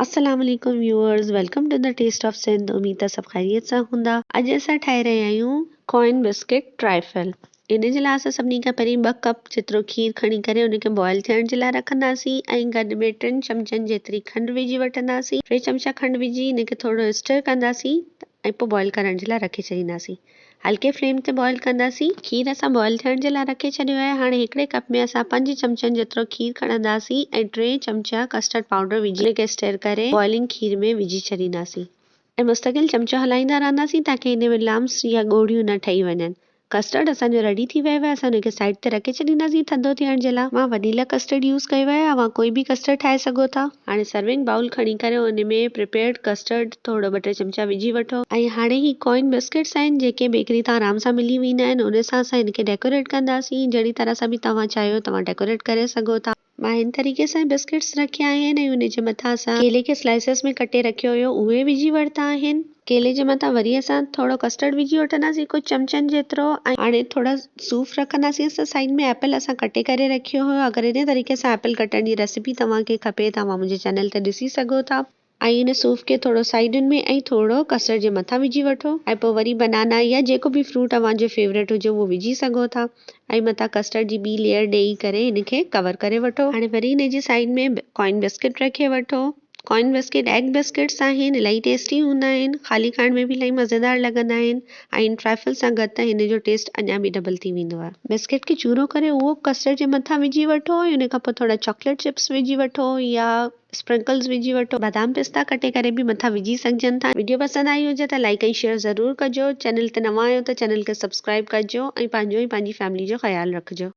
अस्सलाम वालेकुम viewers, welcome to the taste of Sindh. उम्मीद आहे सभु ख़ैरियत सां हूंदा। अॼु असां ठाहे रहिया आहियूं कॉइन बिस्किट ट्राइफल। इन जे लाइ असां सभिनी खां पहिरीं 2 कप जेतिरो खीर खणी करे उनखे बॉइल थियण जे लाइ रखंदासीं ऐं गॾु में 3 चमचनि जेतिरी खंडु विझी वठंदासीं। 3 चमचा खंडु विझी इनखे थोरो स्टर कंदासीं ऐं पोइ बॉइल करण जे लाइ रखी छॾींदासीं। हल्के फ्लेम ते बॉइल कंदासीं। खीर असां बॉइल थियण जे लाइ रखे छॾियो आहे। हाणे हिकिड़े कप में असां 5 चमचनि जेतिरो खीर खणंदासीं ऐं 3 चमचा कस्टर्ड पाउडर विझी इनखे स्टर करे बॉइलिंग खीर में विझी छॾींदासीं ऐं मुस्तकिल चमचो हलाईंदा रहंदासीं ताकि इन में लम्स या ॻोढ़ियूं न ठही वञनि। कस्टर्ड असांजो रेडी थी वियो आहे। असां हुनखे साइड ते रखे छॾींदासीं थधो थियण जे लाइ। मां वनीला कस्टर्ड यूज़ कयो आहे, अवां कोई बि कस्टर्ड ठाहे सघो था। हाणे सर्विंग बाउल खणी करे उन में प्रिपेयर्ड कस्टर्ड थोरो 2-3 चमचा विझी वठो ऐं हाणे ही कॉइन बिस्किट्स आहिनि जेके बेकरी तां आराम सां मिली वेंदा आहिनि, उन सां असां इनखे डेकोरेट कंदासीं। जहिड़ी तरह सां बि तव्हां चाहियो तव्हां डेकोरेट करे सघो था। मां हिन तरीक़े सां बिस्किट्स रखिया आहिनि ऐं उन जे मथां असां केले खे स्लाइसिस में कटे रखियो हुयो, उहे विझी वरिता आहिनि। केले जे मथां वरी असां थोरो कस्टर्ड विझी वठंदासीं, कुझु चमचनि जेतिरो। ऐं हाणे थोरा सूफ रखंदासीं असां साइड में। एप्पल असां कटे करे रखियो हुयो। अगरि इन तरीक़े सां एप्पल कटण जी रेसिपी तव्हांखे खपे तव्हां मुंहिंजे चैनल ते ॾिसी सघो था। ऐं इन सूफ खे थोरो साइडुनि में ऐं थोरो कस्टर्ड जे मथां विझी वठो ऐं पोइ वरी बनाना या जेको बि फ्रूट तव्हांजो फेवरेट हुजे उहो विझी सघो था ऐं मथां कस्टर्ड जी ॿी लेयर ॾेई करे इनखे कवर करे वठो। हाणे वरी इन जी साइड में कॉइन बिस्किट रखे वठो। कॉइन बिस्किट एग बिस्किट्स आहिनि, इलाही टेस्टी हूंदा आहिनि, ख़ाली खाइण में बि इलाही मज़ेदार लॻंदा आहिनि ऐं ट्राइफल सां गॾु त हिन जो टेस्ट अञा बि डबल थी वेंदो आहे। बिस्किट खे चूरो करे उहो कस्टर्ड जे मथां विझी वठो ऐं उन खां पोइ थोरा चॉकलेट चिप्स विझी वठो या स्प्रिंकल्स विझी वठो। बादाम पिस्ता कटे करे बि मथां विझी सघजनि था। वीडियो पसंदि आई हुजे त लाइक ऐं शेयर ज़रूरु कजो। चैनल ते नवां आहियो त चैनल खे सब्सक्राइब कजो ऐं पंहिंजो ऐं पंहिंजी फैमिली जो ख़्यालु रखिजो।